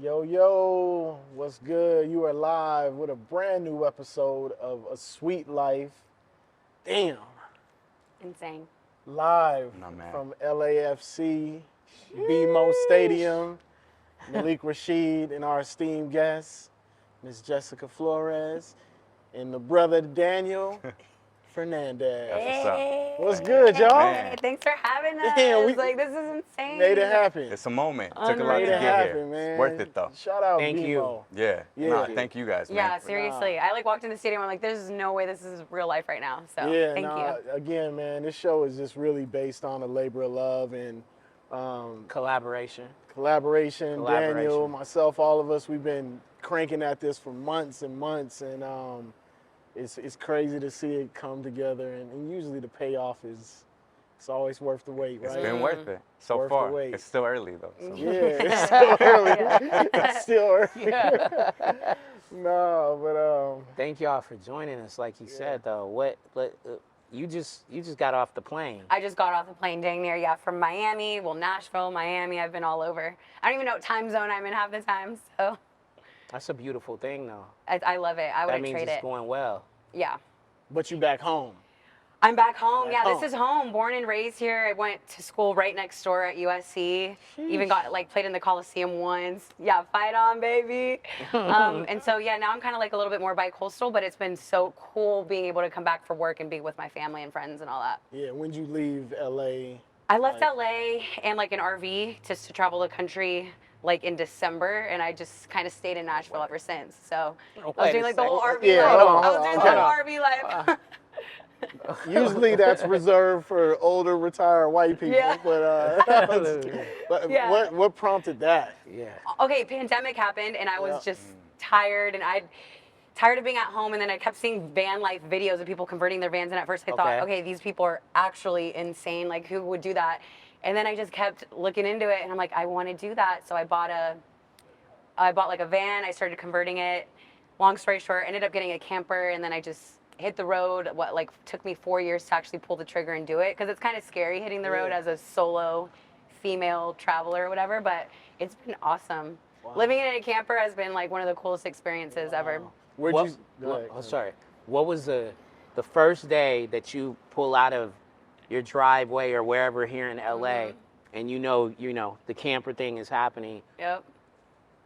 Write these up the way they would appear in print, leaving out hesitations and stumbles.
Yo, yo, what's good? You are live with a brand new episode of A Sweet Life. Damn, Insane. live No, man. from LAFC, BMO Stadium. Malik, Rasheed, and our esteemed guest, Miss Jessica Flores, and the brother Daniel Fernandez. That's what's up. What's good, y'all? Man. Thanks for having us. Damn, we this is insane. Made it happen. It's a moment. Took a lot Unreal. to Made it get happen, here. man. It's worth it though. Shout out Thank BMO. you. Yeah. Yeah. Nah, thank you guys, man. Yeah, seriously. I walked in the stadium. I'm like, there's no way this is real life right now. So Yeah, thank you. Again, man, this show is just really based on a labor of love and Collaboration. collaboration. Daniel, myself, all of us, we've been cranking at this for months and months, and it's crazy to see it come together. And usually the payoff is it's always worth the wait, right? It's been worth it so Worth the far. wait. It's still early though. So. Yeah, it's still early. Yeah. It's still early. No, but Thank y'all for joining us. Like you said, though, you just got off the plane. I just got off the plane dang near, from Miami. Well, Nashville, Miami. I've been all over. I don't even know what time zone I'm in half the time. So That's a beautiful thing, though. I love it. I That wouldn't means trade it's it. going well. Yeah. but you back home. I'm back home. Back Yeah, home. this is home. Born and raised here. I went to school right next door at USC. Even got played in the Coliseum once. Yeah, fight on, baby. And so now I'm kind of like a little bit more bi-coastal, but it's been so cool being able to come back for work and be with my family and friends and all that. Yeah, when'd you leave LA? I left LA and like an RV just to travel the country like in December, and I just kind of stayed in Nashville ever since. So I was Wait doing a like the whole second. RV Yeah, life. hold on, I was hold doing on, the hold whole RV life. Usually that's reserved for older retired white people, Yeah. but Yeah. what prompted that? Yeah. Okay, pandemic happened, and I was Yeah. just tired, and tired of being at home, and then I kept seeing van life videos of people converting their vans, and at first I thought, okay, these people are actually insane, like who would do that? And then I just kept looking into it, and I'm like, I want to do that. So I bought like a van, I started converting it. Long story short, ended up getting a camper, and then I just hit the road. Took me 4 years to actually pull the trigger and do it, because it's kind of scary hitting the road as a solo female traveler or whatever, but it's been awesome. Living in a camper has been like one of the coolest experiences ever. Where'd What, you? Go ahead. oh, sorry. What was the first day that you pull out of your driveway or wherever here in LA, and you know the camper thing is happening? Yep.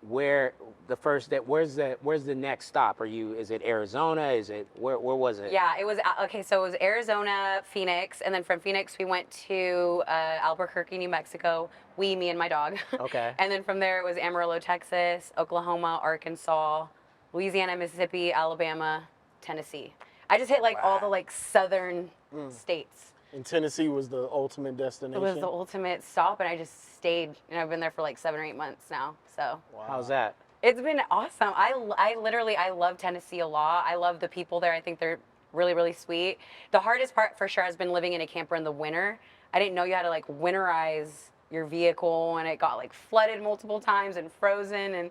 Where the first day? Where's the next stop? Is it Arizona? Is it where was it? Yeah, it was okay. So it was Arizona, Phoenix, and then from Phoenix we went to Albuquerque, New Mexico. Me and my dog. Okay. And then from there it was Amarillo, Texas, Oklahoma, Arkansas, Louisiana, Mississippi, Alabama, Tennessee. I just hit like all the like southern states. And Tennessee was the ultimate It destination. was the ultimate stop, and I just stayed. And I've been there for like 7 or 8 months now. So. Wow. How's that? It's been awesome. I love Tennessee a lot. I love the people there. I think they're really, really sweet. The hardest part for sure has been living in a camper in the winter. I didn't know you had to like winterize your vehicle, and it got like flooded multiple times and frozen, and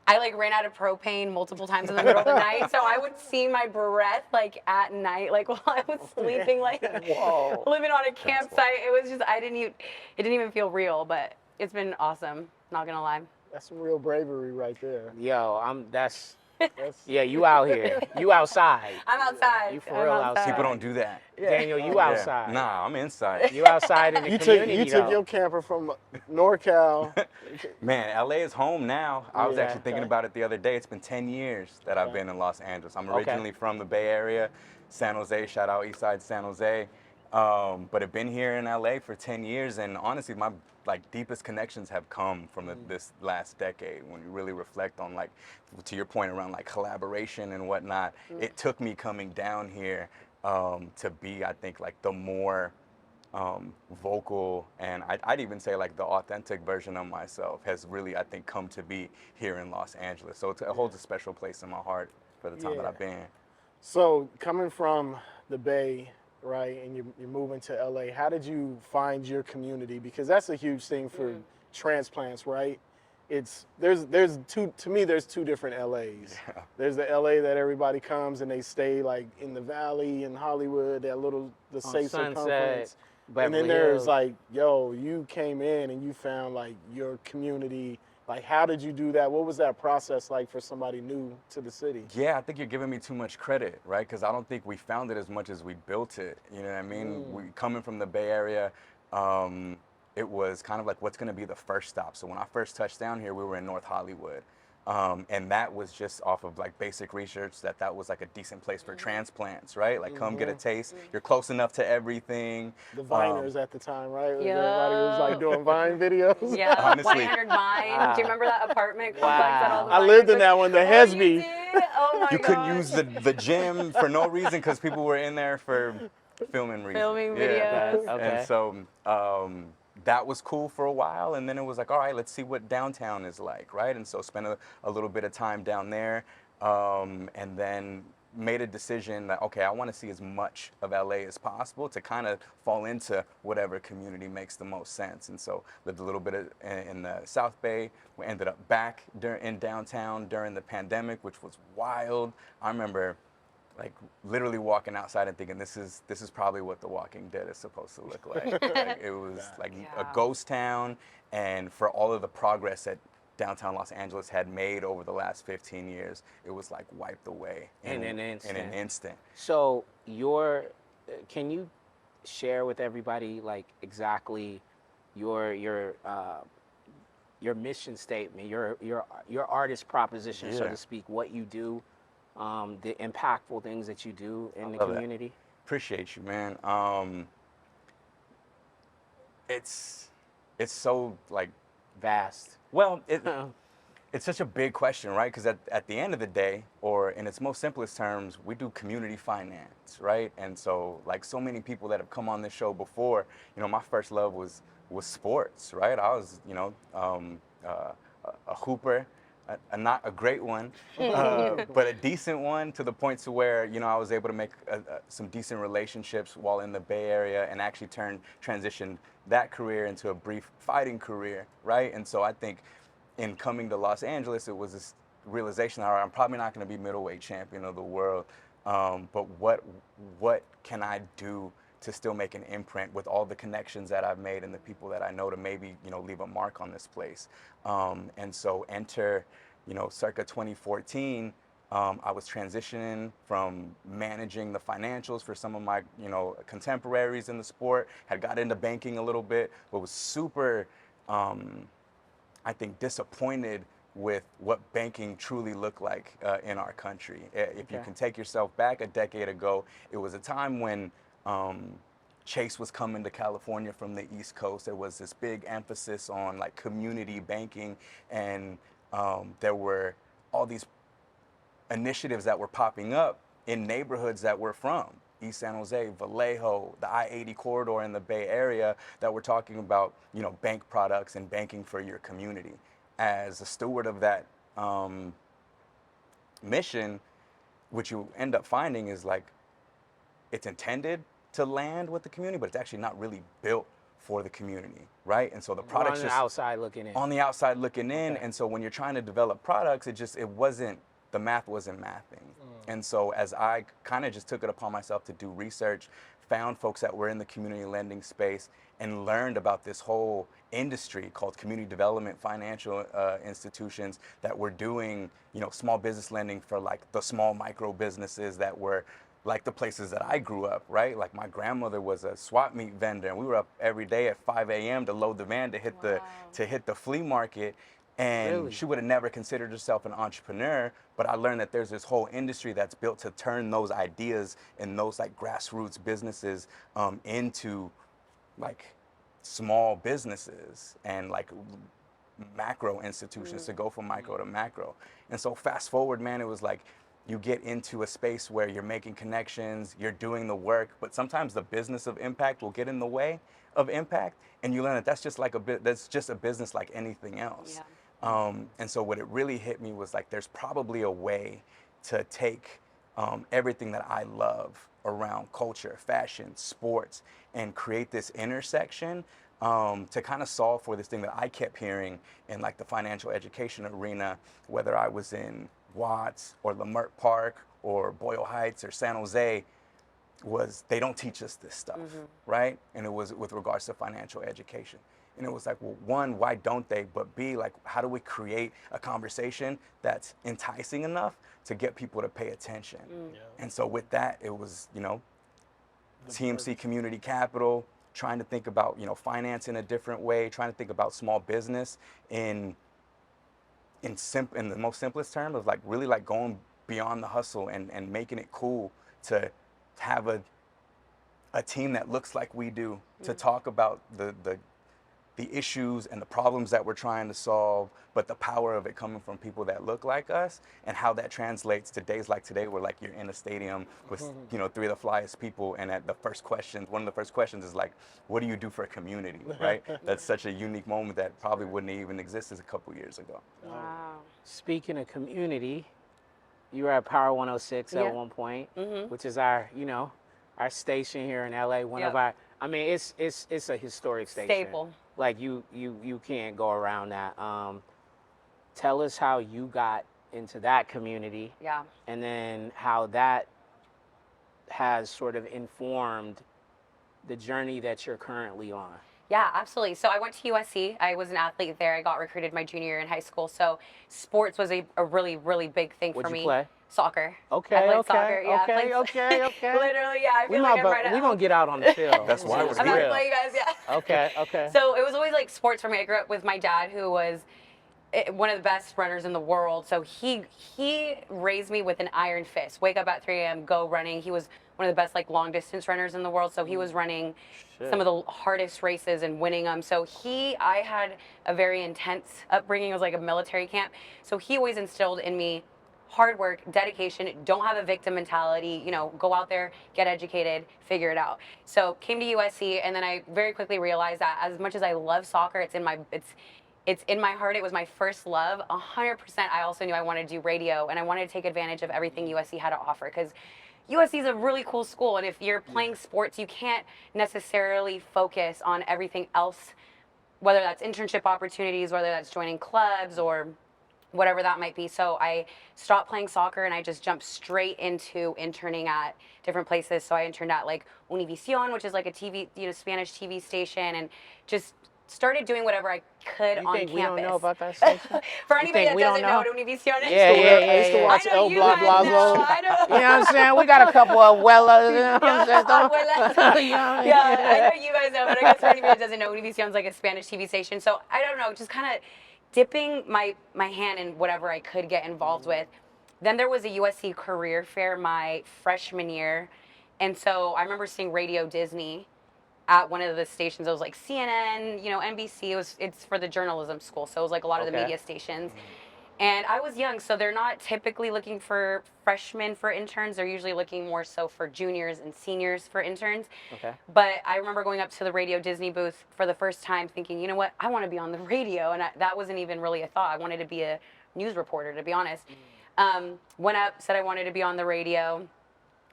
I like ran out of propane multiple times in the middle of the night. So I would see my breath like at night, like while I was sleeping, like Whoa. living on a campsite. It was just it didn't even feel real, but it's been awesome. Not gonna lie. That's some real bravery right there. Yo, That's yeah, you out here. You outside. I'm outside. You for I'm real outside. outside. People don't do that. Daniel, you Yeah. outside. Nah, I'm inside. You outside in the you community. took though. your camper from NorCal. Man, LA is home now. I was Yeah, actually thinking okay. about it the other day. It's been 10 years that I've been in Los Angeles. I'm originally from the Bay Area, San Jose. Shout out Eastside San Jose. But I've been here in LA for 10 years, and honestly, my deepest connections have come from this last decade. When you really reflect on to your point around collaboration and whatnot, it took me coming down here to be, I think, the more vocal, and I'd even say the authentic version of myself has really, I think, come to be here in Los Angeles. So it holds a special place in my heart for the time that I've been. So coming from the Bay, right, and you're moving to LA, how did you find your community? Because that's a huge thing for transplants, right? There's two different LAs. Yeah. There's the LA that everybody comes and they stay in the Valley in Hollywood, the safe Sunset. circumference. And then Beverly there's Hills. like, yo, you came in and you found like your community. Like, how did you do that? What was that process like for somebody new to the city? Yeah, I think you're giving me too much credit, right? Because I don't think we found it as much as we built it. You know what I mean? We coming from the Bay Area, it was kind of like, what's going to be the first stop? So when I first touched down here, we were in North Hollywood. And that was just off of like basic research that was like a decent place for transplants, right? Like come get a taste. You're close enough to everything. The Viners at the time, right? Yeah. Everybody was like doing Vine videos. Yeah, Honestly. 100 Vine. Do you remember that apartment complex that all the I Viners lived in took? that one, the Oh, you Hesby. did? Oh my You couldn't gosh. use the gym for no reason because people were in there for filming reasons. Filming Yeah. videos. Okay. And so that was cool for a while, and then it was like, all right, let's see what downtown is like, right? And so spent a little bit of time down there, and then made a decision that, okay, I want to see as much of LA as possible to kind of fall into whatever community makes the most sense. And so lived a little bit in the South Bay. We ended up back in downtown during the pandemic, which was wild. I remember like literally walking outside and thinking this is probably what The Walking Dead is supposed to look like. Like it was like a ghost town, and for all of the progress that downtown Los Angeles had made over the last 15 years, it was like wiped away In an instant. So can you share with everybody like exactly your mission statement, your artist proposition, so Yeah. to speak, what you do, the impactful things that you do in the love that. community? Appreciate you, man. It's so like, Vast. well, it's such a big question, right? Because at the end of the day, or in its most simplest terms, we do community finance, right? And so, like so many people that have come on this show before, my first love was sports, right? I was, a hooper, not a great one, but a decent one, to the point to where, I was able to make some decent relationships while in the Bay Area, and actually transition that career into a brief fighting career, right? And so I think in coming to Los Angeles, it was this realization that I'm probably not going to be middleweight champion of the world, but what can I do to still make an imprint with all the connections that I've made and the people that I know, to maybe leave a mark on this place. And so enter, circa 2014. I was transitioning from managing the financials for some of my, contemporaries in the sport. Had got into banking a little bit, but was super, I think, disappointed with what banking truly looked like in our country. If you can take yourself back a decade ago, it was a time when Chase was coming to California from the East Coast. There was this big emphasis on like community banking, and there were all these initiatives that were popping up in neighborhoods that we're from. East San Jose, Vallejo, the I-80 corridor in the Bay Area, that we're talking about, bank products and banking for your community. As a steward of that mission, what you end up finding is like, it's intended to land with the community, but it's actually not really built for the community, right? And so the products on the outside looking in. On the outside looking in, and so when you're trying to develop products, the math wasn't mathing. And so as I kind of just took it upon myself to do research, found folks that were in the community lending space, and learned about this whole industry called community development financial institutions that were doing, small business lending for like the small micro businesses that were like the places that I grew up, right? Like my grandmother was a swap meet vendor, and we were up every day at 5 a.m. to load the van to hit the flea market. And Really? she would have never considered herself an entrepreneur, but I learned that there's this whole industry that's built to turn those ideas and those like grassroots businesses into like small businesses and like macro institutions, to go from micro to macro. And so fast forward, man, it was like you get into a space where you're making connections, you're doing the work, but sometimes the business of impact will get in the way of impact, and you learn that that's just a business like anything else. Yeah. And so what it really hit me was like, there's probably a way to take everything that I love around culture, fashion, sports, and create this intersection to kind of solve for this thing that I kept hearing in like the financial education arena, whether I was in Watts or Leimert Park or Boyle Heights or San Jose. was they don't teach us this stuff, right? And it was with regards to financial education. And it was like, well, one, why don't they? But B, like, how do we create a conversation that's enticing enough to get people to pay attention? Yeah. And so with that, it was, you know, TMC Community Capital, trying to think about, you know, finance in a different way, trying to think about small business in the most simplest term of like really like going beyond the hustle and making it cool to have a team that looks like we do, to talk about the issues and the problems that we're trying to solve, but the power of it coming from people that look like us, and how that translates to days like today where like you're in a stadium with, you know, 3 of the flyest people, and at the first question, one of the first questions is like, what do you do for a community, right? That's such a unique moment that probably wouldn't even exist as a couple years ago. Wow. Speaking of community, you were at Power 106 at one point, which is our, you know, our station here in LA. One of our, I mean, it's a historic station. Staple. Like you can't go around that. Tell us how you got into that community. Yeah. And then how that has sort of informed the journey that you're currently on. Yeah, absolutely. So I went to USC. I was an athlete there. I got recruited my junior year in high school. So sports was a really, really big thing for me. What'd you play? Soccer. Okay, I played okay, soccer. Yeah, okay. Literally, yeah. I feel like I'm right at We're going to get out on the field. That's why we're I'm not here. gonna play you guys, yeah. Okay. So it was always like sports for me. I grew up with my dad, who was one of the best runners in the world. So he raised me with an iron fist. Wake up at 3 a.m., go running. He was one of the best like long distance runners in the world. So he was running some of the hardest races and winning them. So I had a very intense upbringing. It was like a military camp. So he always instilled in me hard work, dedication, don't have a victim mentality, you know, go out there, get educated, figure it out. So came to USC, and then I very quickly realized that as much as I love soccer, it's in my heart. It was my first love. 100%. I also knew I wanted to do radio, and I wanted to take advantage of everything USC had to offer, because USC is a really cool school, and if you're playing sports, you can't necessarily focus on everything else, whether that's internship opportunities, whether that's joining clubs or whatever that might be. So I stopped playing soccer and I just jumped straight into interning at different places. So I interned at like Univision, which is like a TV, you know, Spanish TV station, and just started doing whatever I could on campus. We don't know about that station? For anybody that doesn't know what Univision is. I used to watch El Bla Blazo. You know what I'm saying? We got a couple of abuelas, you know what I'm saying? Yeah, I know you guys know, but I guess for anybody that doesn't know, Univision is like a Spanish TV station. So I don't know, just kind of dipping my hand in whatever I could get involved with. Then there was a USC career fair my freshman year. And so I remember seeing Radio Disney at one of the stations. It was like CNN, you know, NBC. It's for the journalism school. So it was like a lot of the media stations. And I was young, so they're not typically looking for freshmen for interns. They're usually looking more so for juniors and seniors for interns. Okay. But I remember going up to the Radio Disney booth for the first time thinking, you know what, I want to be on the radio. And that wasn't even really a thought. I wanted to be a news reporter, to be honest. Went up, said I wanted to be on the radio.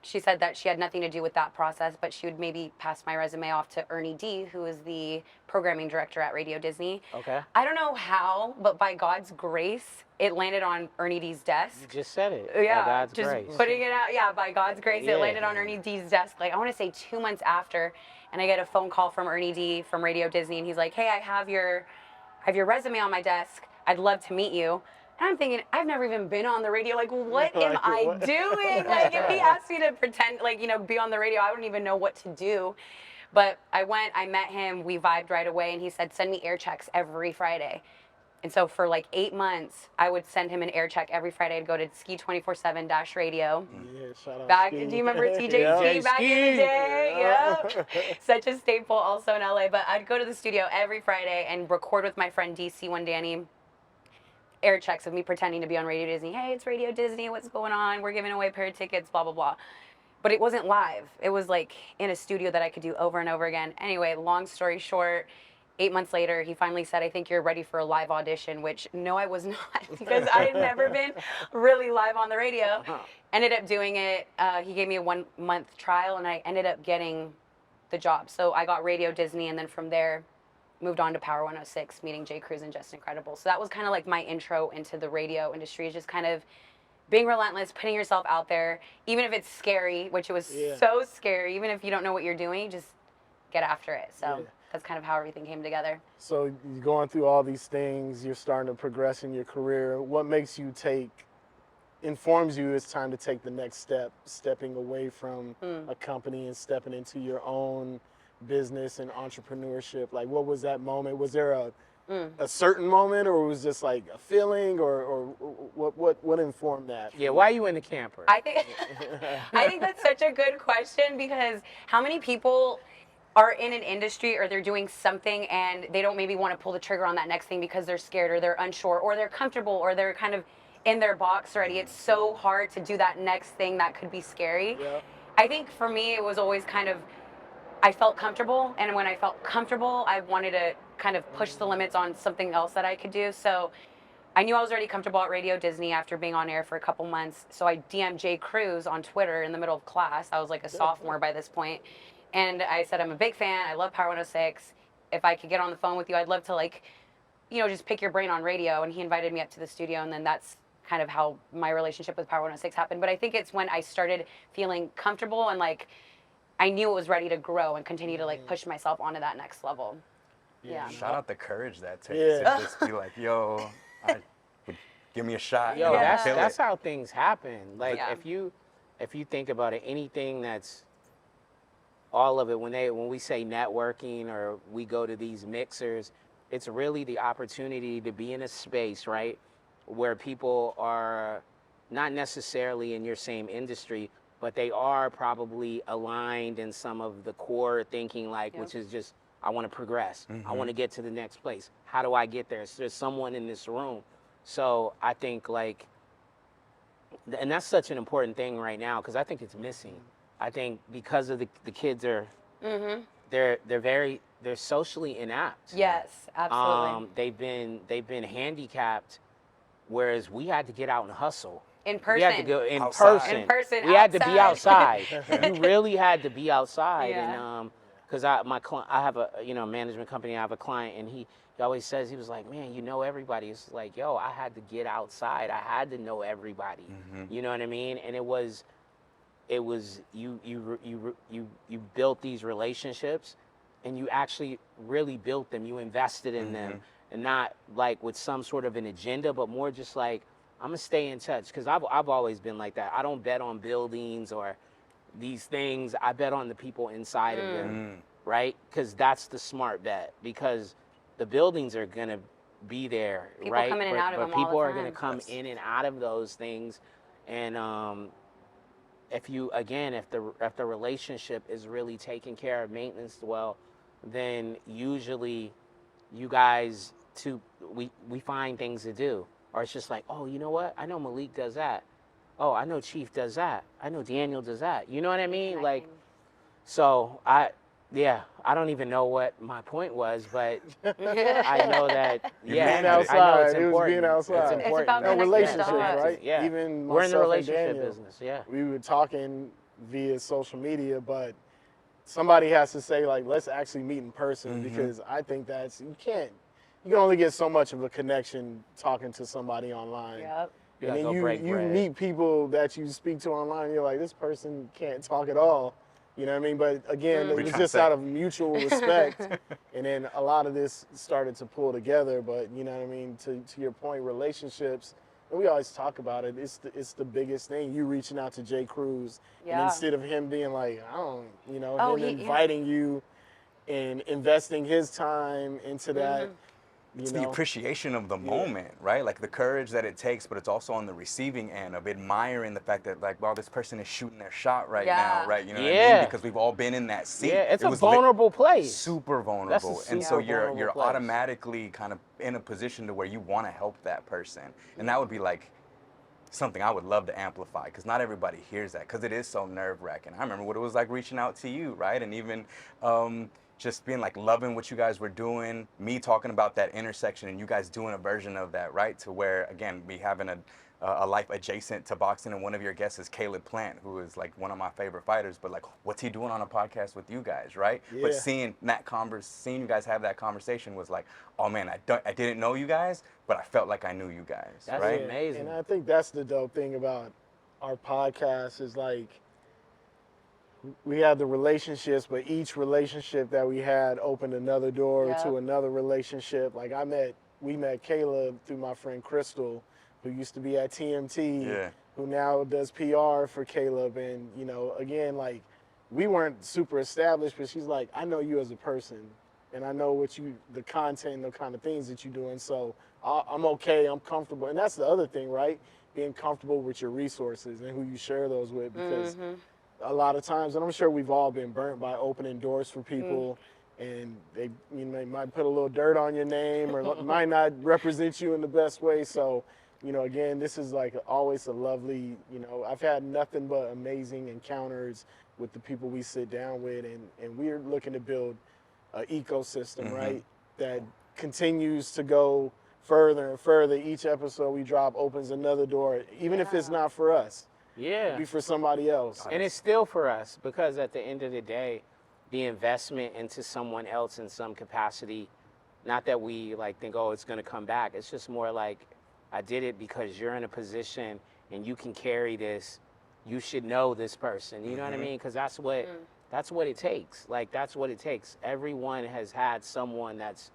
She said that she had nothing to do with that process, but she would maybe pass my resume off to Ernie D., who is the programming director at Radio Disney. Okay. I don't know how, but by God's grace, it landed on Ernie D.'s desk. You just said it. Yeah, by God's just grace. Putting it out. Yeah, by God's grace, it landed on Ernie D.'s desk. Like, I want to say 2 months after, and I get a phone call from Ernie D. from Radio Disney, and he's like, hey, I have your resume on my desk. I'd love to meet you. And I'm thinking, I've never even been on the radio. Like, what am I doing? Like, if he asked me to pretend, like, you know, be on the radio, I wouldn't even know what to do. But I went, I met him, we vibed right away, and he said, send me air checks every Friday. And so for like 8 months, I would send him an air check every Friday. I'd go to Ski 24/7 radio. Yeah, shout out Ski. Do you remember TJ Ski back in the day? Yeah. Such a staple also in LA. But I'd go to the studio every Friday and record with my friend DC Danny. Air checks of me pretending to be on Radio Disney. Hey, it's Radio Disney. What's going on? We're giving away a pair of tickets, blah, blah, blah. But it wasn't live. It was like in a studio that I could do over and over again. Anyway, long story short, 8 months later, he finally said, I think you're ready for a live audition, which no, I was not, because I had never been really live on the radio. Ended up doing it. He gave me a 1 month trial, and I ended up getting the job. So I got Radio Disney, and then from there, moved on to Power 106, meeting Jay Cruz and Just Incredible. So that was kind of like my intro into the radio industry, is just kind of being relentless, putting yourself out there, even if it's scary, which it was so scary, even if you don't know what you're doing, just get after it. So that's kind of how everything came together. So you're going through all these things, you're starting to progress in your career. What makes you informs you it's time to take the next step, stepping away from a company and stepping into your own business and entrepreneurship? Like, what was that moment? Was there a certain moment, or was it just like a feeling, or what informed that? Yeah, why are you in the camper? I think that's such a good question, because how many people are in an industry or they're doing something and they don't maybe want to pull the trigger on that next thing because they're scared or they're unsure or they're comfortable or they're kind of in their box already. It's so hard to do that next thing that could be scary. Yeah. I think for me it was always kind of, I felt comfortable, and when I felt comfortable, I wanted to kind of push the limits on something else that I could do. So I knew I was already comfortable at Radio Disney after being on air for a couple months. So I DM'd Jay Cruz on Twitter in the middle of class. I was like a sophomore by this point. And I said, I'm a big fan. I love Power 106. If I could get on the phone with you, I'd love to, like, you know, just pick your brain on radio. And he invited me up to the studio. And then that's kind of how my relationship with Power 106 happened. But I think it's when I started feeling comfortable and, like, I knew it was ready to grow and continue to, like, push myself onto that next level. Yeah. Shout out the courage that takes to just be like, yo, give me a shot. Yo, that's how things happen. Like, if you think about it, anything that's all of it, when we say networking or we go to these mixers, it's really the opportunity to be in a space, right, where people are not necessarily in your same industry, but they are probably aligned in some of the core thinking, like, which is just, I want to progress. I want to get to the next place. How do I get there? So there's someone in this room. So I think, like, and that's such an important thing right now, because I think it's missing. I think because of the kids are, they're socially inept. Yes, absolutely. They've been handicapped, whereas we had to get out and hustle. In person. We had to go in outside. In person. We had to be outside. You really had to be outside. Yeah. And because I have a management company. I have a client, and he always says, he was like, man, you know everybody. It's like, yo, I had to get outside. I had to know everybody. You know what I mean? And it was you built these relationships, and you actually really built them. You invested in them, and not like with some sort of an agenda, but more just like, I'm gonna stay in touch, because I've always been like that. I don't bet on buildings or these things. I bet on the people inside of them, right? Because that's the smart bet. Because the buildings are gonna be there, people right? Come in and out of them people all the are time. gonna come in and out of those things, and if the relationship is really taken care of, maintenance well, then usually you guys we find things to do. Or it's just like, oh, you know what? I know Malik does that. Oh, I know Chief does that. I know Daniel does that. You know what I mean? Like, so I don't even know what my point was, but I know that, being outside. It was being outside. It's important. about No, relationships, right? Yeah. Even we're in the myself and relationship Daniel, business. Yeah. we were talking via social media, but somebody has to say, like, let's actually meet in person, because I think you can only get so much of a connection talking to somebody online. Yep. And then you meet people that you speak to online, and you're like, this person can't talk at all. You know what I mean? But again, it was just out of mutual respect. And then a lot of this started to pull together. But you know what I mean? To your point, relationships, and we always talk about it, it's the biggest thing. You reaching out to Jay Cruz, and instead of him being like, inviting you and investing his time into that. It's the appreciation of the moment, right? Like the courage that it takes, but it's also on the receiving end of admiring the fact that, like, wow, this person is shooting their shot right now, right? You know what I mean? Because we've all been in that seat. Yeah, it's a vulnerable place. Super vulnerable. And so you're automatically kind of in a position to where you want to help that person. And that would be like something I would love to amplify, because not everybody hears that, because it is so nerve-wracking. I remember what it was like reaching out to you, right? And even just being like loving what you guys were doing, me talking about that intersection and you guys doing a version of that, right? To where, again, we having a life adjacent to boxing, and one of your guests is Caleb Plant, who is like one of my favorite fighters, but like, what's he doing on a podcast with you guys, right? Yeah. But seeing you guys have that conversation was like, oh man, I didn't know you guys, but I felt like I knew you guys, That's right? amazing. And I think that's the dope thing about our podcast is like, we had the relationships, but each relationship that we had opened another door to another relationship. Like we met Caleb through my friend Crystal, who used to be at TMT, who now does PR for Caleb. And, you know, again, like, we weren't super established, but she's like, I know you as a person, and I know the content, the kind of things that you're doing. So I'm okay, I'm comfortable. And that's the other thing, right? Being comfortable with your resources and who you share those with, because a lot of times, and I'm sure we've all been burnt by opening doors for people, and they might put a little dirt on your name or might not represent you in the best way. So, you know, again, this is like always a lovely, you know, I've had nothing but amazing encounters with the people we sit down with, and we're looking to build an ecosystem, right, that continues to go further and further. Each episode we drop opens another door, even if it's not for us. Yeah. Be for somebody else. And it's still for us, because at the end of the day, the investment into someone else in some capacity, not that we like think, oh, it's going to come back. It's just more like, I did it because you're in a position and you can carry this. You should know this person. You know what I mean? Because that's what it takes. Like, that's what it takes. Everyone has had someone that's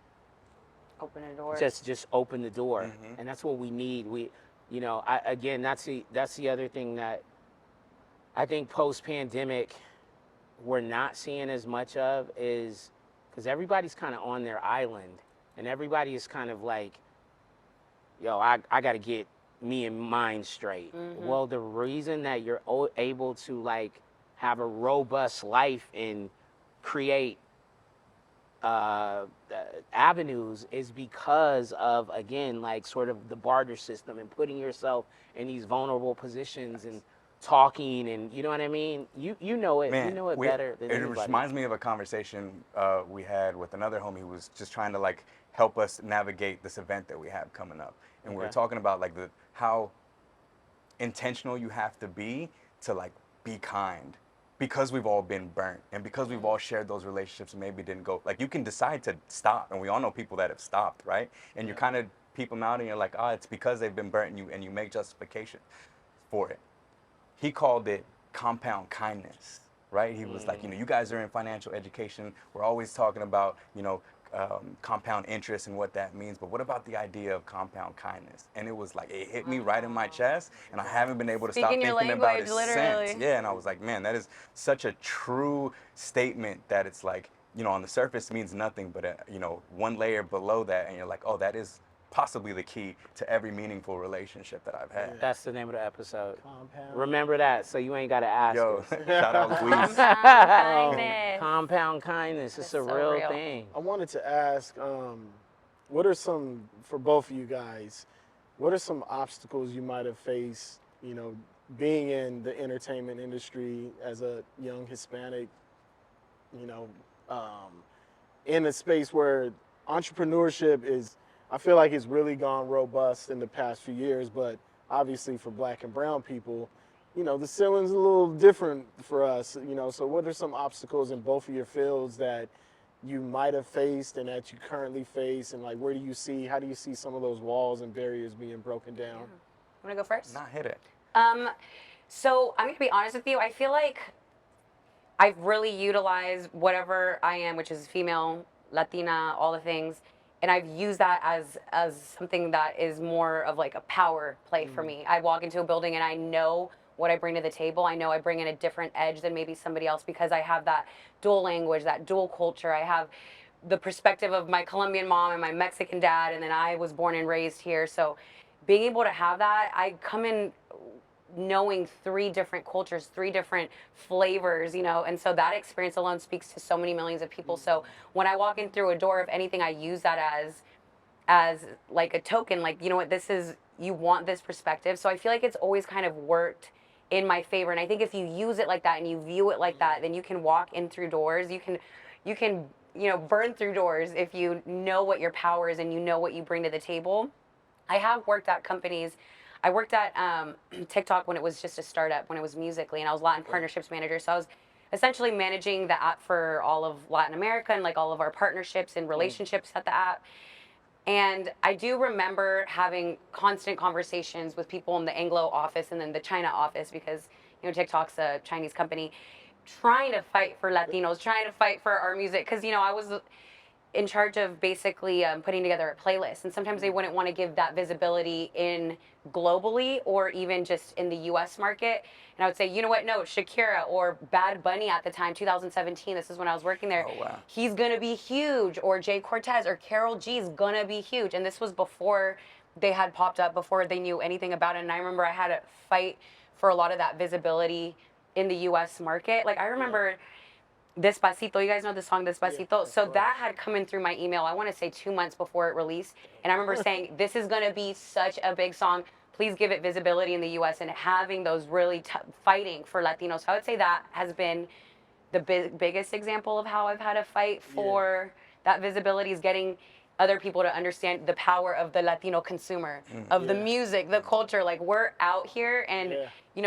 Open a door. just open the door, and that's what we need. You know, again, that's the other thing that I think post-pandemic we're not seeing as much of, is because everybody's kind of on their island, and everybody is kind of like, yo, I got to get me and mine straight. Well, the reason that you're able to like have a robust life and create avenues is because of, again, like sort of the barter system and putting yourself in these vulnerable positions and talking, and you know what I mean? You know it. Man, you know it better than anybody. It reminds me of a conversation we had with another homie who was just trying to like help us navigate this event that we have coming up. And we were talking about like how intentional you have to be to like be kind, because we've all been burnt, and because we've all shared those relationships and maybe didn't go, like, you can decide to stop, and we all know people that have stopped, right? And you're kind of people out and you're like, oh, it's because they've been burnt, and you make justification for it. He called it compound kindness, right? He was like, you know, you guys are in financial education. We're always talking about, you know, compound interest and what that means, but what about the idea of compound kindness? And it was like, it hit me right in my chest, and I haven't been able to stop thinking about it since. Yeah, and I was like, man, that is such a true statement, that it's like, you know, on the surface means nothing, but you know, one layer below that, and you're like, oh, that is possibly the key to every meaningful relationship that I've had. That's the name of the episode. Compound. Remember that, so you ain't got to ask Yo, us. shout out Luis. Kindness. Compound kindness. It's a so real real. thing. I wanted to ask, what are some, for both of you guys, what are some obstacles you might have faced, you know, being in the entertainment industry as a young Hispanic, you know, in a space where entrepreneurship is, I feel like it's really gone robust in the past few years, but obviously for Black and brown people, you know, the ceiling's a little different for us, you know. So what are some obstacles in both of your fields that you might have faced and that you currently face, and like, how do you see some of those walls and barriers being broken down? Want to go first? Not hit it. So I'm gonna be honest with you. I feel like I've really utilized whatever I am, which is female, Latina, all the things, and I've used that as something that is more of like a power play for me. I walk into a building and I know what I bring to the table. I know I bring in a different edge than maybe somebody else, because I have that dual language, that dual culture. I have the perspective of my Colombian mom and my Mexican dad, and then I was born and raised here. So being able to have that, I come in knowing 3 different cultures, 3 different flavors, you know, and so that experience alone speaks to so many millions of people. So when I walk in through a door, if anything, I use that as like a token, like, you know what, this is, you want this perspective. So I feel like it's always kind of worked in my favor. And I think if you use it like that and you view it like that, then you can walk in through doors, you can burn through doors if you know what your power is and you know what you bring to the table. I have worked at companies. I worked at TikTok when it was just a startup, when it was Musically, and I was Latin partnerships manager. So I was essentially managing the app for all of Latin America and like all of our partnerships and relationships at the app. And I do remember having constant conversations with people in the Anglo office and then the China office, because TikTok's a Chinese company, trying to fight for Latinos, trying to fight for our music, because I was in charge of basically putting together a playlist, and sometimes they wouldn't want to give that visibility in globally or even just in the US market. And I would say, you know what, no, Shakira or Bad Bunny at the time, 2017, this is when I was working there, Oh, wow. he's gonna be huge, or Jay Cortez or Karol G's gonna be huge. And this was before they had popped up, before they knew anything about it. And I remember I had to fight for a lot of that visibility in the US market. Like I remember Despacito, you guys know the song Despacito? Yeah, so that had come in through my email, I want to say 2 months before it released. And I remember saying, this is going to be such a big song. Please give it visibility in the US, and having those really fighting for Latinos. So I would say that has been the biggest example of how I've had to fight for that visibility, is getting other people to understand the power of the Latino consumer, of the music, the culture. Like we're out here and,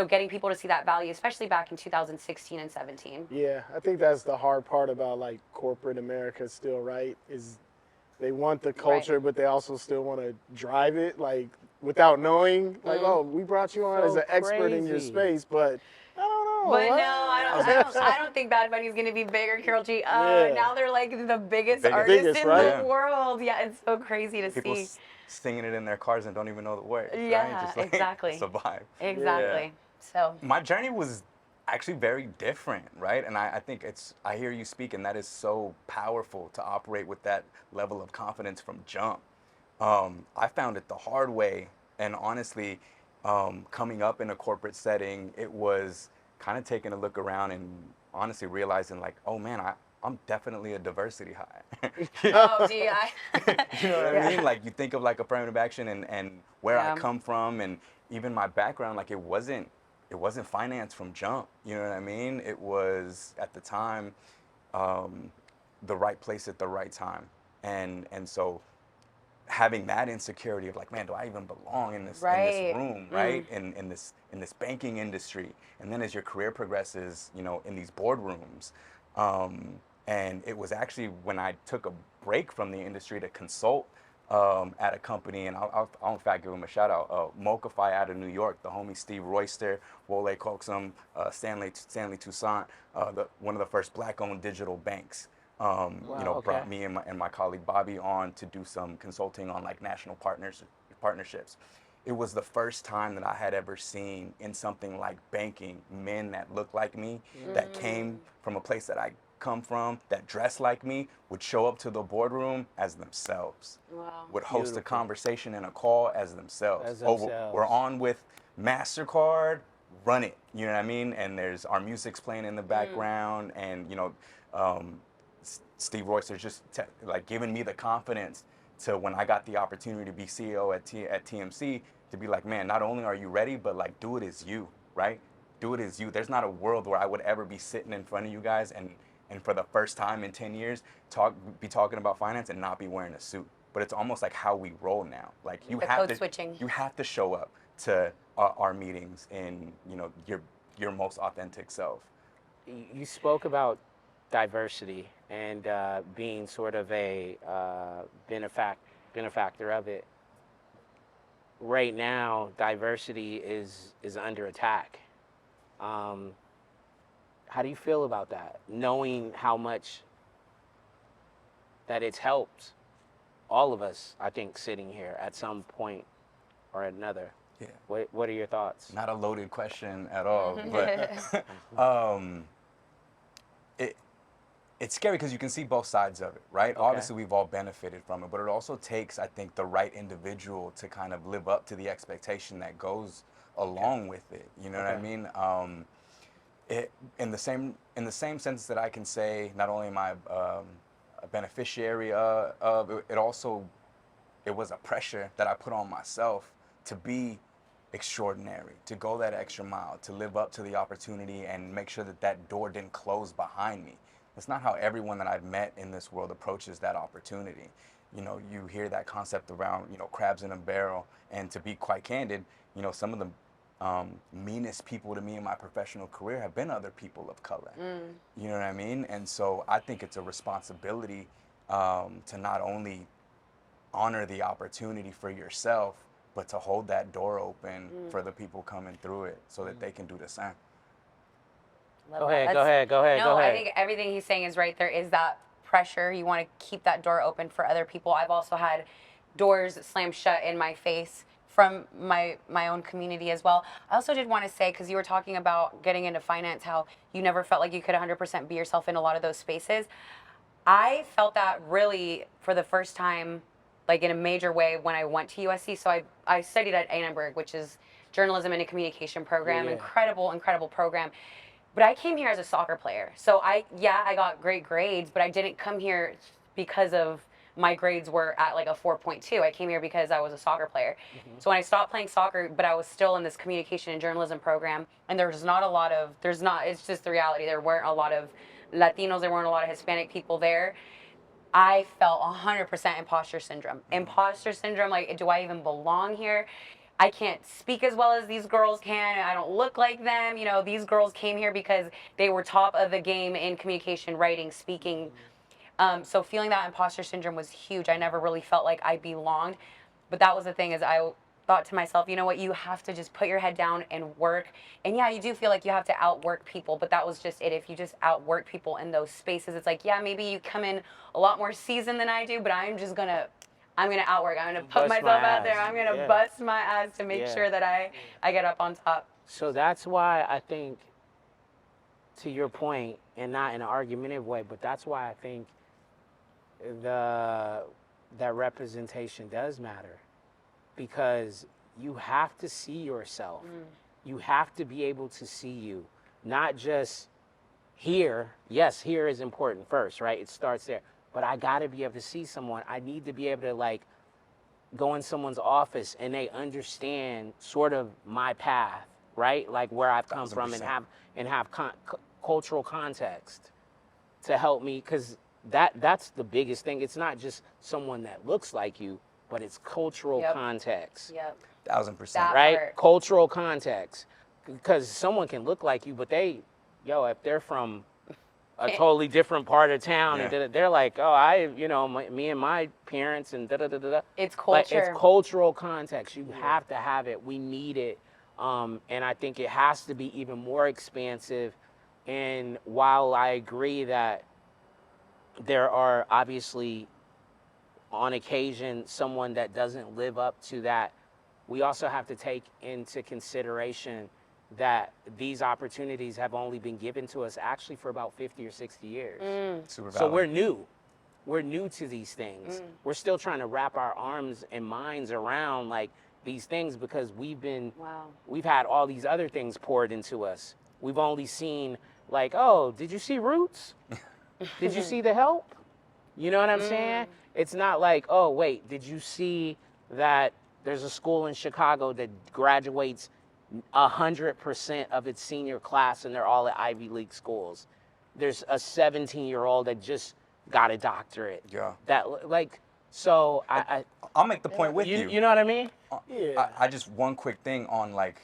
getting people to see that value, especially back in 2016 and 17. Yeah, I think that's the hard part about like corporate America still, right? Is they want the culture, but they also still want to drive it, like without knowing, like, oh, we brought you on as an expert in your space, but I don't know. But no, I don't think Bad Bunny's gonna be big, or Karol G. Now they're like the biggest artists in the world. Yeah, it's so crazy to People see. Singing it in their cars and don't even know the words. Yeah, right? Just like exactly. Survive. Exactly. Yeah. So my journey was actually very different, right? And I think I hear you speak, and that is so powerful to operate with that level of confidence from jump. I found it the hard way, and honestly, coming up in a corporate setting, it was kind of taking a look around and honestly realizing like, oh man, I'm definitely a diversity hire. oh, DI. You know what I mean? Like you think of like affirmative action and where I come from, and even my background, like it wasn't finance from jump. You know what I mean? It was at the time the right place at the right time, and so having that insecurity of like, man, do I even belong in this room, right? In this banking industry, and then as your career progresses, in these boardrooms. And it was actually when I took a break from the industry to consult at a company, and I'll in fact give him a shout out, Mocafy out of New York, the homie Steve Royster, Wole Coxum, Stanley Toussaint, one of the first black-owned digital banks. Brought me and my colleague Bobby on to do some consulting on like national partnerships. It was the first time that I had ever seen in something like banking men that looked like me, that came from a place that I come from, that dressed like me, would show up to the boardroom as themselves, would host a conversation and a call as themselves. We're on with MasterCard, run it, you know what I mean? And there's our music's playing in the background, and Steve Royster's just like giving me the confidence to, when I got the opportunity to be CEO at TMC, to be like, man, not only are you ready, but like do it as you, right? Do it as you. There's not a world where I would ever be sitting in front of you guys and for the first time in 10 years be talking about finance and not be wearing a suit. But it's almost like how we roll now. Like you have to show up to our meetings in your most authentic self. You spoke about diversity and being sort of a benefactor of it. Right now, diversity is under attack. How do you feel about that? Knowing how much that it's helped all of us, I think, sitting here at some point or another. Yeah. What are your thoughts? Not a loaded question at all, but it's scary because you can see both sides of it, right? Okay. Obviously, we've all benefited from it, but it also takes, I think, the right individual to kind of live up to the expectation that goes along with it. You know what I mean? In the same sense that I can say, not only am I a beneficiary of it, it was a pressure that I put on myself to be extraordinary, to go that extra mile, to live up to the opportunity and make sure that door didn't close behind me. That's not how everyone that I've met in this world approaches that opportunity. You know, you hear that concept around, you know, crabs in a barrel. And to be quite candid, you know, some of the meanest people to me in my professional career have been other people of color. You know what I mean? And so I think it's a responsibility to not only honor the opportunity for yourself, but to hold that door open for the people coming through it so that they can do the same. Go ahead. No, I think everything he's saying is right. There is that pressure. You want to keep that door open for other people. I've also had doors slammed shut in my face from my own community as well. I also did want to say, because you were talking about getting into finance, how you never felt like you could 100% be yourself in a lot of those spaces. I felt that really for the first time, like in a major way, when I went to USC. So I studied at Annenberg, which is journalism and a communication program. Incredible program. But I came here as a soccer player. So I got great grades, but I didn't come here because of my grades were at like a 4.2. I came here because I was a soccer player. So when I stopped playing soccer, but I was still in this communication and journalism program, and it's just the reality. There weren't a lot of Latinos, there weren't a lot of Hispanic people there. I felt 100% imposter syndrome. Imposter syndrome, like, do I even belong here? I can't speak as well as these girls can. I don't look like them. You know, these girls came here because they were top of the game in communication, writing, speaking. So feeling that imposter syndrome was huge. I never really felt like I belonged. But that was the thing, is I thought to myself, you know what, you have to just put your head down and work. And yeah, you do feel like you have to outwork people, but that was just it. If you just outwork people in those spaces, it's like, yeah, maybe you come in a lot more seasoned than I do, but I'm gonna outwork. I'm gonna put myself out there. I'm gonna bust my ass to make sure that I get up on top. So that's why I think, to your point, and not in an argumentative way, but that's why I think that representation does matter, because you have to see yourself. You have to be able to see you, not just here. Yes, here is important first, right? It starts there. But I got to be able to see someone. I need to be able to, like, go in someone's office and they understand sort of my path, right? Like where I've come from, and have cultural context to help me, because that's the biggest thing. It's not just someone that looks like you, but it's cultural context. 1000%. Right? Cultural context. Because someone can look like you, but if they're from a totally different part of town, and they're like, oh, me and my parents and da-da-da-da-da. It's culture. But it's cultural context. You have to have it. We need it. And I think it has to be even more expansive. And while I agree that there are obviously, on occasion, someone that doesn't live up to that, we also have to take into consideration that these opportunities have only been given to us actually for about 50 or 60 years. So we're new. We're new to these things. We're still trying to wrap our arms and minds around, like, these things, because we've had all these other things poured into us. We've only seen, like, oh, did you see Roots? Did you see The Help? You know what I'm saying? It's not like, oh, wait, did you see that there's a school in Chicago that graduates 100% of its senior class, and they're all at Ivy League schools? There's a 17-year-old that just got a doctorate. So I'll make the point with you. You know what I mean? I just, one quick thing on, like,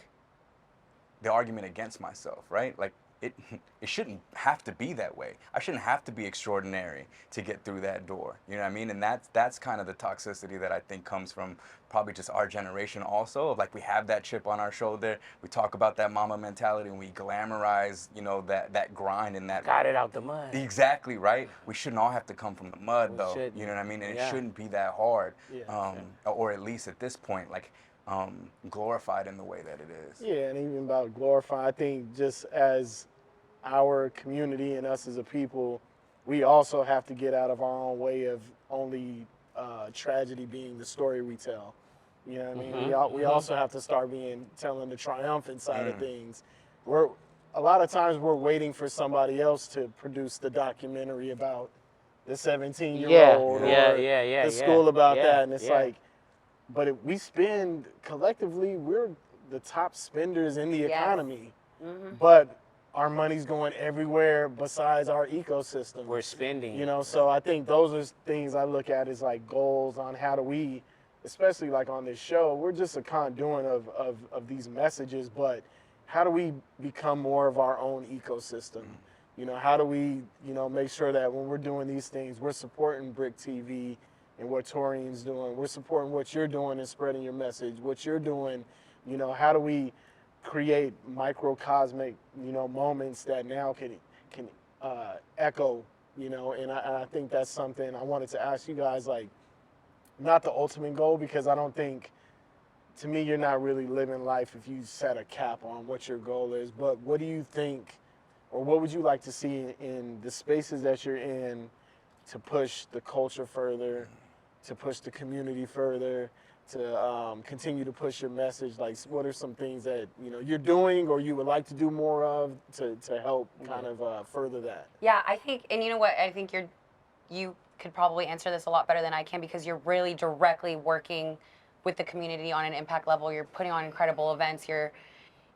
the argument against myself, right? Like, it shouldn't have to be that way. I shouldn't have to be extraordinary to get through that door. You know what I mean? And that's kind of the toxicity that I think comes from probably just our generation also. Of, like, we have that chip on our shoulder. We talk about that mama mentality, and we glamorize, that grind and that. Got it out the mud. Exactly, right? We shouldn't all have to come from the mud, though. You know what I mean? And it shouldn't be that hard. Or at least at this point, like, glorified in the way that it is. Yeah, and even about glorify, I think just as our community and us as a people, we also have to get out of our own way of only tragedy being the story we tell. You know what I mean? We also have to start telling the triumphant side of things. A lot of times we're waiting for somebody else to produce the documentary about the 17-year-old or the school about that, and it's like, but we spend collectively, we're the top spenders in the economy, but our money's going everywhere besides our ecosystem. We're spending. You know, so I think those are things I look at as like goals on how do we, especially like on this show, we're just a conduit of these messages, but how do we become more of our own ecosystem? You know, how do we, you know, make sure that when we're doing these things, we're supporting Brick TV and what Torian's doing. We're supporting what you're doing and spreading your message, what you're doing. You know, how do we create microcosmic, you know, moments that now can echo, you know, and I think that's something I wanted to ask you guys, like, not the ultimate goal, because I don't think, to me, you're not really living life if you set a cap on what your goal is, but what do you think, or what would you like to see in the spaces that you're in to push the culture further, to push the community further, to continue to push your message? Like, what are some things that, you know, you're doing or you would like to do more of to help kind of further that? Yeah, I think, and you know what, I think you could probably answer this a lot better than I can, because you're really directly working with the community on an impact level. You're putting on incredible events. You're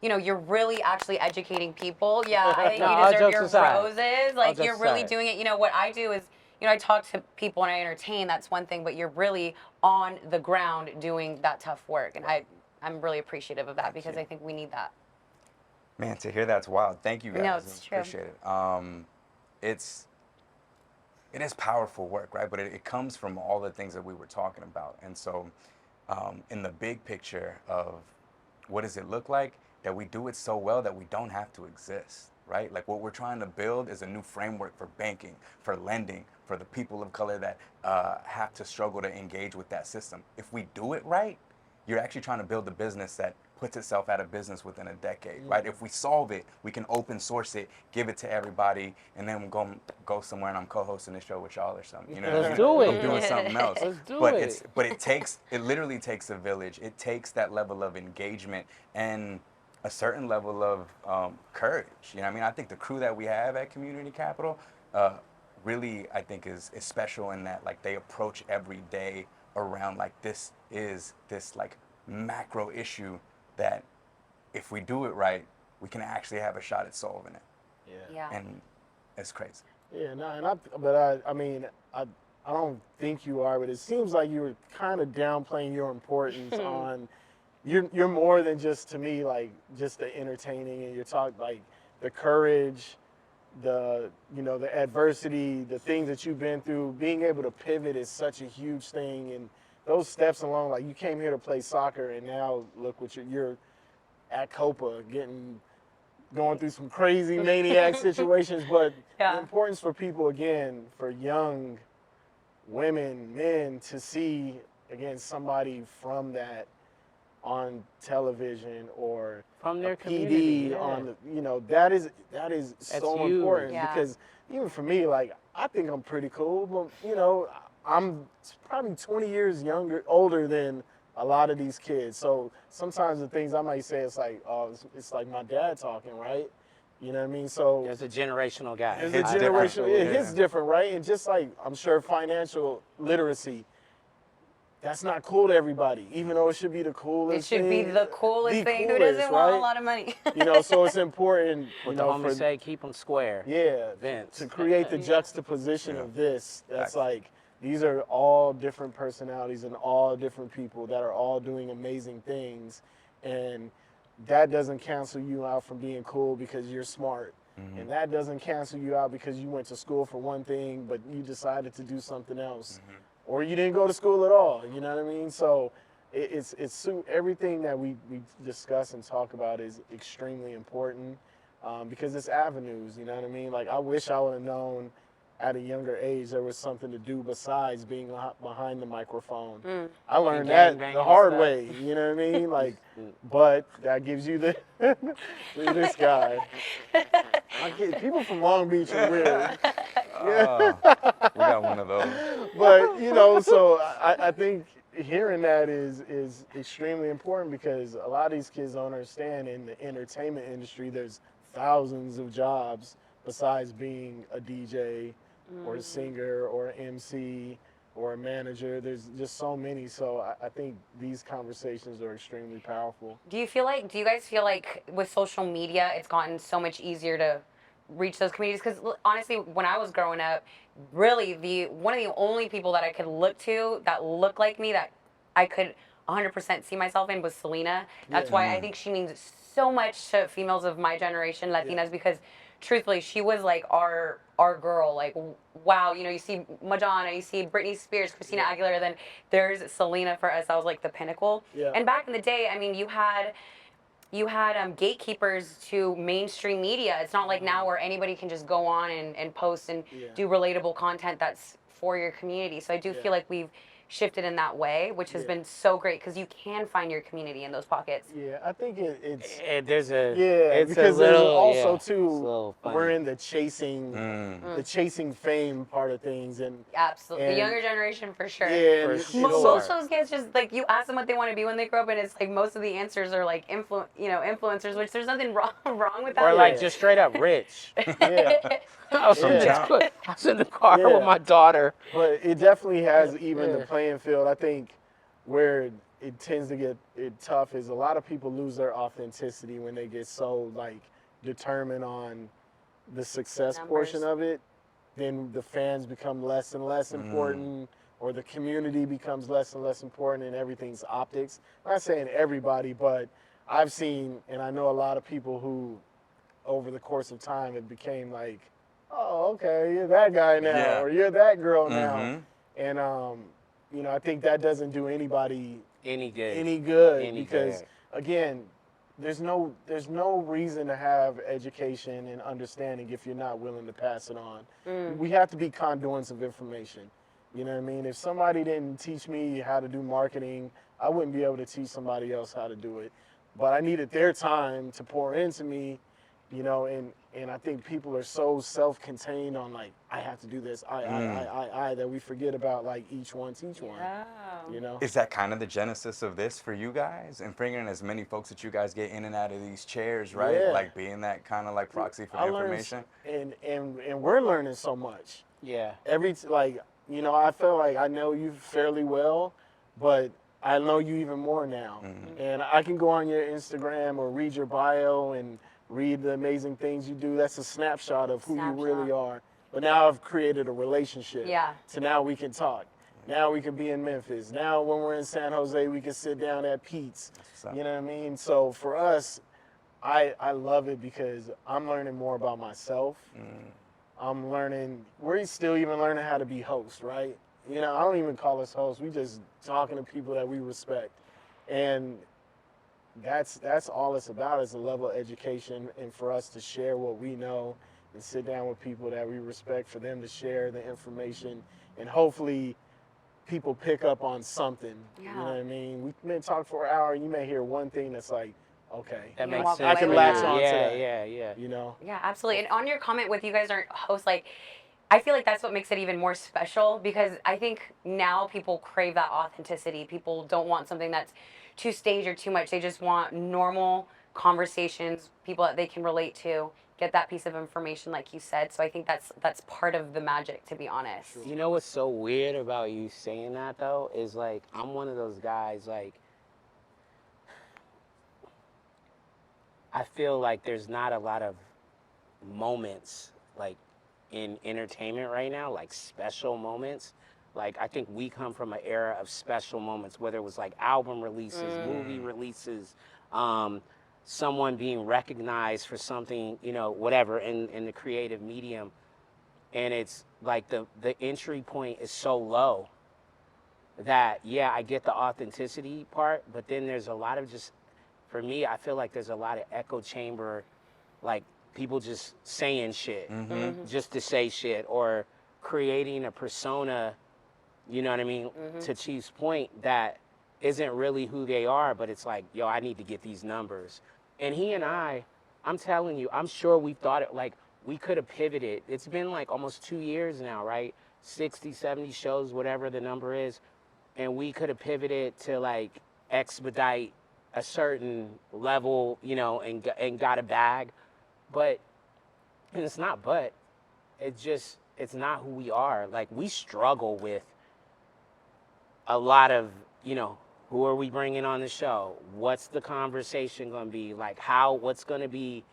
really actually educating people. Yeah, I think you deserve your roses. Like, you're really doing it. You know, what I do is, you know, I talk to people and I entertain. That's one thing, but you're really on the ground doing that tough work. And I'm really appreciative of that, because I think we need that. Man, to hear that's wild. Thank you guys. No, it's true. Appreciate it. It is powerful work, right? But it comes from all the things that we were talking about. And so in the big picture of what does it look like, that we do it so well that we don't have to exist, right? Like, what we're trying to build is a new framework for banking, for lending, for the people of color that have to struggle to engage with that system. If we do it right, you're actually trying to build a business that puts itself out of business within a decade, right? If we solve it, we can open source it, give it to everybody, and then go somewhere and I'm co-hosting the show with y'all or something. You know what I mean? Do it. I'm doing something else. Let's do but it. It literally takes a village. It takes that level of engagement and a certain level of courage. You know what I mean? I think the crew that we have at Community Capital really, I think, is special in that, like, they approach every day around, like, this like macro issue that if we do it right, we can actually have a shot at solving it. Yeah. And it's crazy. Yeah, no, and I mean, I don't think you are, but it seems like you were kind of downplaying your importance on. You're more than just, to me, like, just the entertaining, and you're talking like the courage, the adversity, the things that you've been through. Being able to pivot is such a huge thing, and those steps along, like, you came here to play soccer, and now look what you're at Copa, going through some crazy maniac situations. But the importance for people, again, for young women, men, to see, again, somebody from that on television or from their PD community, on the, that is so huge. important, because even for me, like, I think I'm pretty cool, but I'm probably 20 years older than a lot of these kids. So sometimes the things I might say, it's like, oh, it's like my dad talking, right? You know what I mean? So there's a generational gap. It's a generational. It's different, right? And just like, I'm sure financial literacy, that's not cool to everybody, even though it should be the coolest thing. It should be the coolest thing. Who doesn't want a lot of money? So it's important, what the homies say, keep them square. Yeah, Vince. to create the juxtaposition of this. That's like, these are all different personalities and all different people that are all doing amazing things, and that doesn't cancel you out from being cool because you're smart. Mm-hmm. And that doesn't cancel you out because you went to school for one thing, but you decided to do something else. Mm-hmm. Or you didn't go to school at all, you know what I mean? So it's everything that we discuss and talk about is extremely important, because it's avenues, you know what I mean? Like, I wish I would have known at a younger age there was something to do besides being behind the microphone. I learned that the hard way, you know what I mean? Like, but that gives you this guy. People from Long Beach are weird. We got one of those. But, so I think hearing that is extremely important, because a lot of these kids don't understand, in the entertainment industry, there's thousands of jobs besides being a DJ or a singer or an MC or a manager. There's just so many. So I think these conversations are extremely powerful. Do you guys feel like with social media, it's gotten so much easier to reach those communities? Because honestly, when I was growing up, really one of the only people that I could look to that looked like me, that I could 100% see myself in, was Selena. That's why I think she means so much to females of my generation, Latinas, because truthfully, she was like our girl. Like, wow, you know, you see Madonna, you see Britney Spears, Christina Aguilera, then there's Selena for us. That was like the pinnacle. Yeah. And back in the day, I mean, you had gatekeepers to mainstream media. It's not like now where anybody can just go on and post and do relatable content that's for your community. So I do feel like we've shifted in that way, which has been so great because you can find your community in those pockets. Yeah, I think it's there's a it's because a little, there's also it's a too little funny. we're in the chasing fame part of things, and Absolutely, the younger generation for sure. Yeah, For and, sure. Most of those kids just like, you ask them what they want to be when they grow up, and it's like most of the answers are like influencers, which there's nothing wrong with that. Or like just straight up rich. yeah. I was in the car Yeah. with my daughter. But it definitely has even the playing field. I think where it tends to get tough is a lot of people lose their authenticity when they get so like determined on the success portion of it. Then the fans become less and less important, or the community becomes less and less important, and everything's optics. I'm not saying everybody, but I've seen, and I know a lot of people who, over the course of time, it became like, oh, okay, you're that guy now, or you're that girl now. And, I think that doesn't do anybody Any good because, again, there's no reason to have education and understanding if you're not willing to pass it on. We have to be conduits of information. You know what I mean? If somebody didn't teach me how to do marketing, I wouldn't be able to teach somebody else how to do it. But I needed their time to pour into me, and I think people are so self-contained on like, I have to do this, I, that we forget about like each one teach one. Is that kind of the genesis of this for you guys, and bringing as many folks that you guys get in and out of these chairs, right? Yeah. Like being that kind of like proxy for the information. And we're learning so much. Yeah. I feel like I know you fairly well, but I know you even more now. And I can go on your Instagram or read your bio and read the amazing things you do. That's a snapshot of who you really are. But now I've created a relationship. Yeah. So now we can talk. Now we can be in Memphis. Now when we're in San Jose, we can sit down at Pete's. You know what I mean? So for us, I love it because I'm learning more about myself. We're still even learning how to be hosts, right? I don't even call us hosts. We just talking to people that we respect. And that's all it's about, is a level of education, and for us to share what we know and sit down with people that we respect, for them to share the information, and hopefully people pick up on something. You know what I mean? We may talk for an hour and you may hear one thing that's like, okay, That makes sense. I can latch on to that. Yeah. Yeah, absolutely. And on your comment with you guys aren't hosts, like, I feel like that's what makes it even more special, because I think now people crave that authenticity. People don't want something that's too staged or too much. They just want normal conversations, people that they can relate to, get that piece of information like you said. So I think that's part of the magic, to be honest. You know what's so weird about you saying that though is like, I'm one of those guys, like, I feel like there's not a lot of moments like in entertainment right now, like special moments. Like, I think we come from an era of special moments, whether it was like album releases, movie releases, someone being recognized for something, whatever in the creative medium. And it's like the entry point is so low that, yeah, I get the authenticity part, but then there's a lot of for me, I feel like there's a lot of echo chamber, like people just saying shit just to say shit, or creating a persona, you know what I mean, to Chief's point, that isn't really who they are, but it's like, yo, I need to get these numbers. And he and I'm telling you, I'm sure we thought it, like, we could have pivoted. It's been like almost 2 years now, right? 60, 70 shows, whatever the number is. And we could have pivoted to like expedite a certain level, and got a bag. But, and it's not, it's not who we are. Like, we struggle with a lot of, who are we bringing on the show? What's the conversation going to be? Like what's going to be,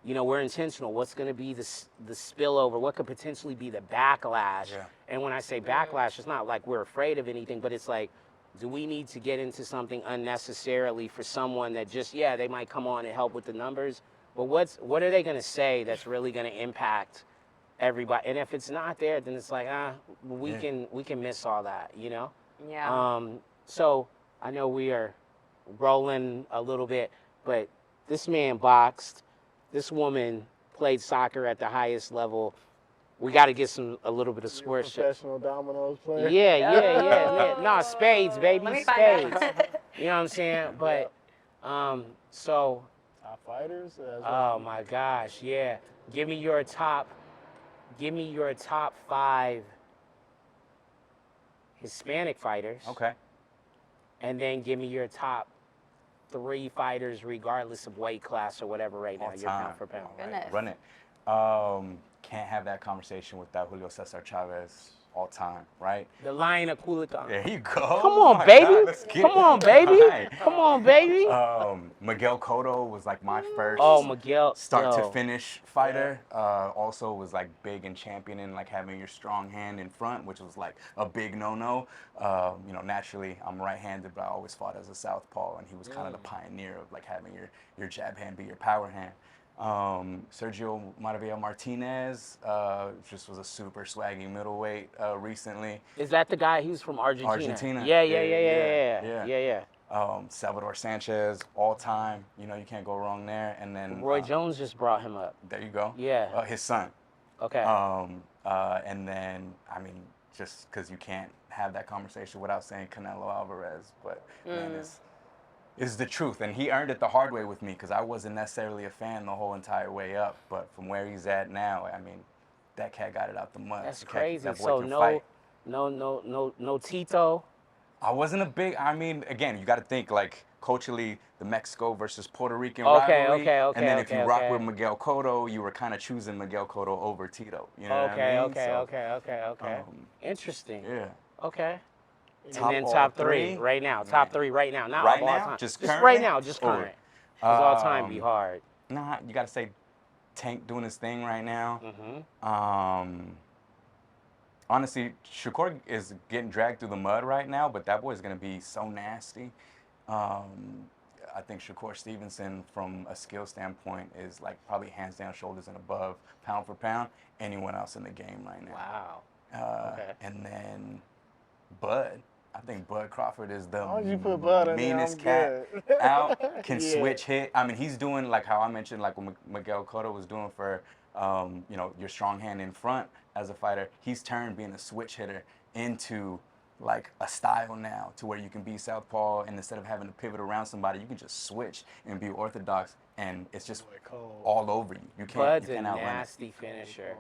we're intentional. What's going to be the spillover? What could potentially be the backlash? Yeah. And when I say backlash, it's not like we're afraid of anything, but it's like, do we need to get into something unnecessarily for someone that just, they might come on and help with the numbers, but what are they going to say that's really going to impact everybody? And if it's not there, then it's like, we can miss all that, Yeah. So I know we are rolling a little bit, but this man boxed. This woman played soccer at the highest level. We got to get a little bit of sports. Professional dominoes player. Yeah. No, spades, baby, Let me spades. find out. You know what I'm saying? But, so. Top fighters. Oh my gosh, yeah. Give me your top 5 Hispanic fighters. Okay. And then give me your top 3 fighters, regardless of weight class or whatever right now. You're pound for pound. Goodness. Run it. Can't have that conversation without Julio Cesar Chavez all time, right? The Lion of Culiacán. There you go. Come on, baby. Come on, baby. Come on, baby. Miguel Cotto was like my first Miguel. start to finish fighter. Also was like big and championing like having your strong hand in front, which was like a big no-no. Naturally I'm right-handed, but I always fought as a southpaw, and he was kind of the pioneer of like having your jab hand be your power hand. Sergio Maravilla Martinez just was a super swaggy middleweight recently. Is that the guy? He was from Argentina. Argentina. Yeah. Salvador Sanchez, all time. You can't go wrong there. And then Roy Jones just brought him up. There you go. Yeah. His son. Okay. And then, just because you can't have that conversation without saying Canelo Alvarez, but man, is the truth, and he earned it the hard way with me because I wasn't necessarily a fan the whole entire way up. But from where he's at now, that cat got it out the mud. That's crazy. That boy So can fight. no Tito. I wasn't a big. Again, you got to think like culturally, the Mexico versus Puerto Rican Okay. rivalry. And then if you rock with Miguel Cotto, you were kind of choosing Miguel Cotto over Tito. You know what I mean? Okay. Interesting. Yeah. Okay. Top and then top all 3 right now. Top 3 right now. Not right all now? time. Just right now. Just current. Because all time be Um, hard. Nah, you got to say Tank doing his thing right now. Honestly, Shakur is getting dragged through the mud right now, but that boy is going to be so nasty. I think Shakur Stevenson, from a skill standpoint, is like probably hands down, shoulders and above, pound for pound, anyone else in the game right now. Wow. Okay. And then Bud. I think Bud Crawford is the you put Bud in there, meanest I'm cat good. out, can Yeah. switch hit. He's doing like how I mentioned, like what Miguel Cotto was doing for, your strong hand in front as a fighter. He's turned being a switch hitter into like a style now, to where you can be southpaw, and instead of having to pivot around somebody, you can just switch and be orthodox, and it's just all over you. You Bud's can't a outrun it. nasty finisher.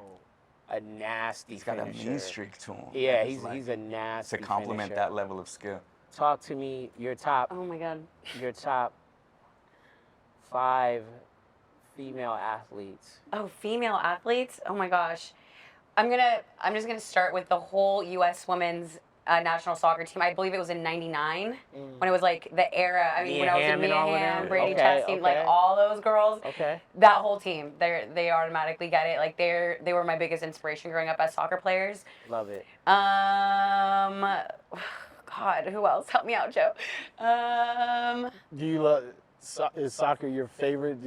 A nasty He's got finisher. a mean streak to him. Yeah, It's he's a nasty to complement finisher. that level of skill. Talk to me your top Oh my God. 5 female athletes. Oh, female athletes. Oh my gosh. I'm just gonna start with the whole U.S. women's national soccer team. I believe it was in '99 when it was like the era. When I was in Mia Hamm, Brady Chastain, like all those girls. Okay. That whole team, they automatically get it. Like they were my biggest inspiration growing up as soccer players. Love it. God, who else? Help me out, Joe. Do you love? Is soccer your favorite?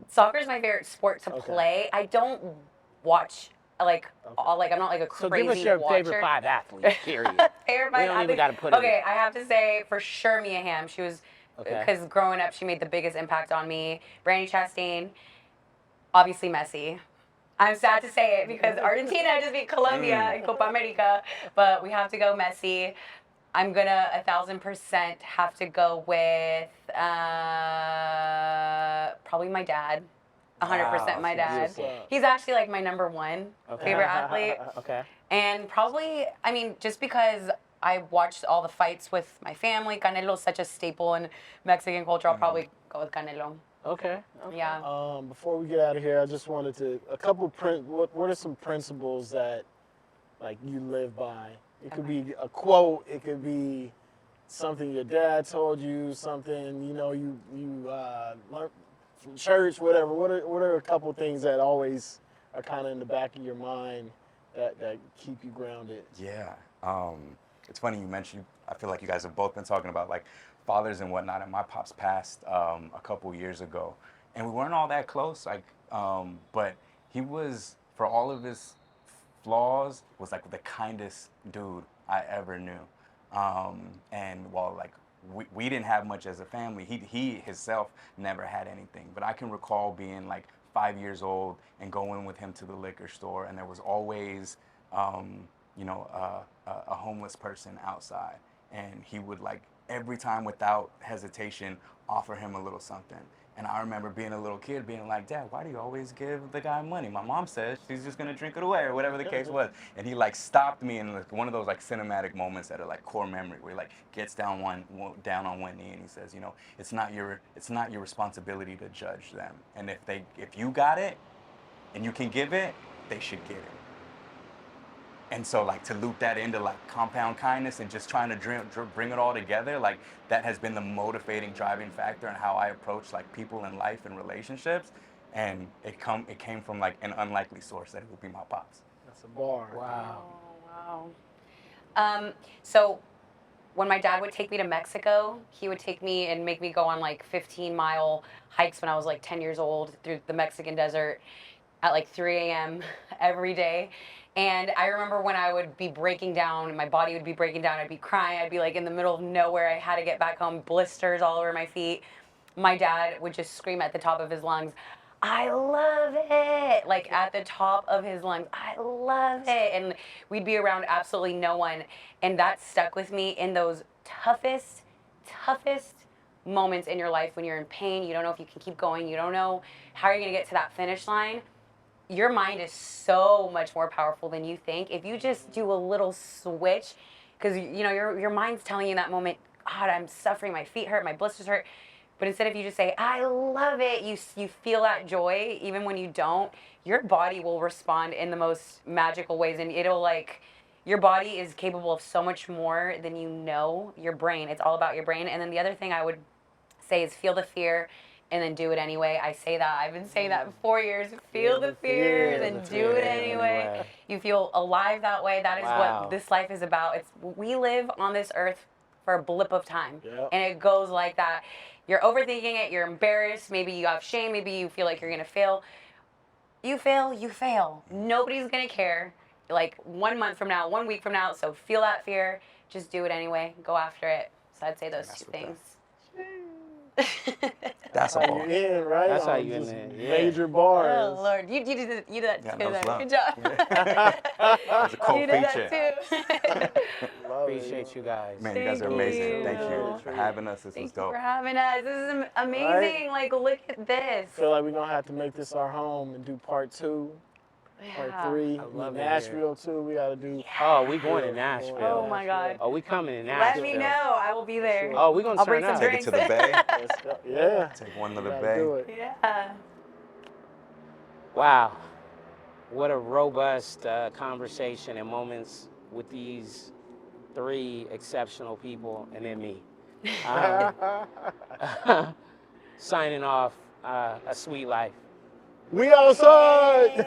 Soccer is my favorite sport to play. I don't watch I'm not like a crazy So give us your watcher. favorite 5 athletes, period. Favorite We five don't even athletes? gotta put it Okay, in. I have to say for sure Mia Hamm. She was, Okay. because growing up she made the biggest impact on me. Brady Chastain, obviously Messi. I'm sad to say it because Argentina just beat Colombia in Copa America, but we have to go Messi. I'm gonna 1,000% have to go with probably my dad. 100% my dad. He's actually like my number 1 favorite athlete. Okay. And probably, just because I watched all the fights with my family, Canelo is such a staple in Mexican culture, I'll probably go with Canelo. Okay. Yeah. Before we get out of here, I just wanted to what are some principles that like you live by It could be a quote. It could be something your dad told you. Something you learned from church. Whatever. What are a couple things that always are kind of in the back of your mind that keep you grounded? Yeah. It's funny you mentioned. I feel like you guys have both been talking about like fathers and whatnot. And my pops passed a couple years ago, and we weren't all that close. Like, but he was, for all of his flaws, was like the kindest dude I ever knew. And while like we didn't have much as a family, he himself never had anything. But I can recall being like 5 years old and going with him to the liquor store, and there was always a homeless person outside, and he would like every time without hesitation offer him a little something. And I remember being a little kid being like, Dad, why do you always give the guy money? My mom says she's just gonna drink it away, or whatever the case was. And he like stopped me in like one of those like cinematic moments that are like core memory, where he like gets down on one knee and he says, it's not your responsibility to judge them. And if you got it and you can give it, they should get it. And so like to loop that into like compound kindness and just trying to bring it all together, like that has been the motivating driving factor in how I approach like people in life and relationships. And it came from like an unlikely source, that it would be my pops. That's a bar. Wow. Oh, wow. So when my dad would take me to Mexico, he would take me and make me go on like 15-mile hikes when I was like 10 years old through the Mexican desert at like 3 a.m. every day. And I remember when I would be breaking down, my body would be breaking down, I'd be crying, I'd be like in the middle of nowhere, I had to get back home, blisters all over my feet. My dad would just scream at the top of his lungs, I love it, like at the top of his lungs, I love it. And we'd be around absolutely no one. And that stuck with me in those toughest moments in your life when you're in pain, you don't know if you can keep going, you don't know how you're gonna get to that finish line. Your mind is so much more powerful than you think. If you just do a little switch, because your mind's telling you in that moment, God, I'm suffering, my feet hurt, my blisters hurt. But instead, if you just say, I love it, you feel that joy, even when you don't, your body will respond in the most magical ways. And it'll like, your body is capable of so much more than your brain. It's all about your brain. And then the other thing I would say is feel the fear and then do it anyway. I say that. I've been saying that for 4 years. Feel the fear, then do it anyway. You feel alive that way. That is what this life is about. We live on this earth for a blip of time. Yep. And it goes like that. You're overthinking it. You're embarrassed. Maybe you have shame. Maybe you feel like you're going to fail. You fail. Nobody's going to care. Like 1 month from now, 1 week from now. So feel that fear. Just do it anyway. Go after it. So I'd say those two things. That's how you in, right? That's how you in there. Major bars. Oh Lord, you did that. You did that. Good job. It's a cool You did feature. that too. Appreciate you guys. Man, you guys are amazing. Thank you for having us. This was Thank you dope. for having us. This is amazing. Like, look at this. I feel like we're gonna have to make this our home and do part 2. Part 3, I love it Nashville too. We gotta do. Oh, we going to Nashville. Oh my God. Oh, we coming to Let Nashville. me know. I will be there. Oh, we gonna I'll bring turn some up. Take it to the drinks. bay. Let's go. Yeah. Take one to the Gotta bay. do it. Yeah. Wow, what a robust conversation and moments with these 3 exceptional people, and then me. Signing off, a sweet life. We outside.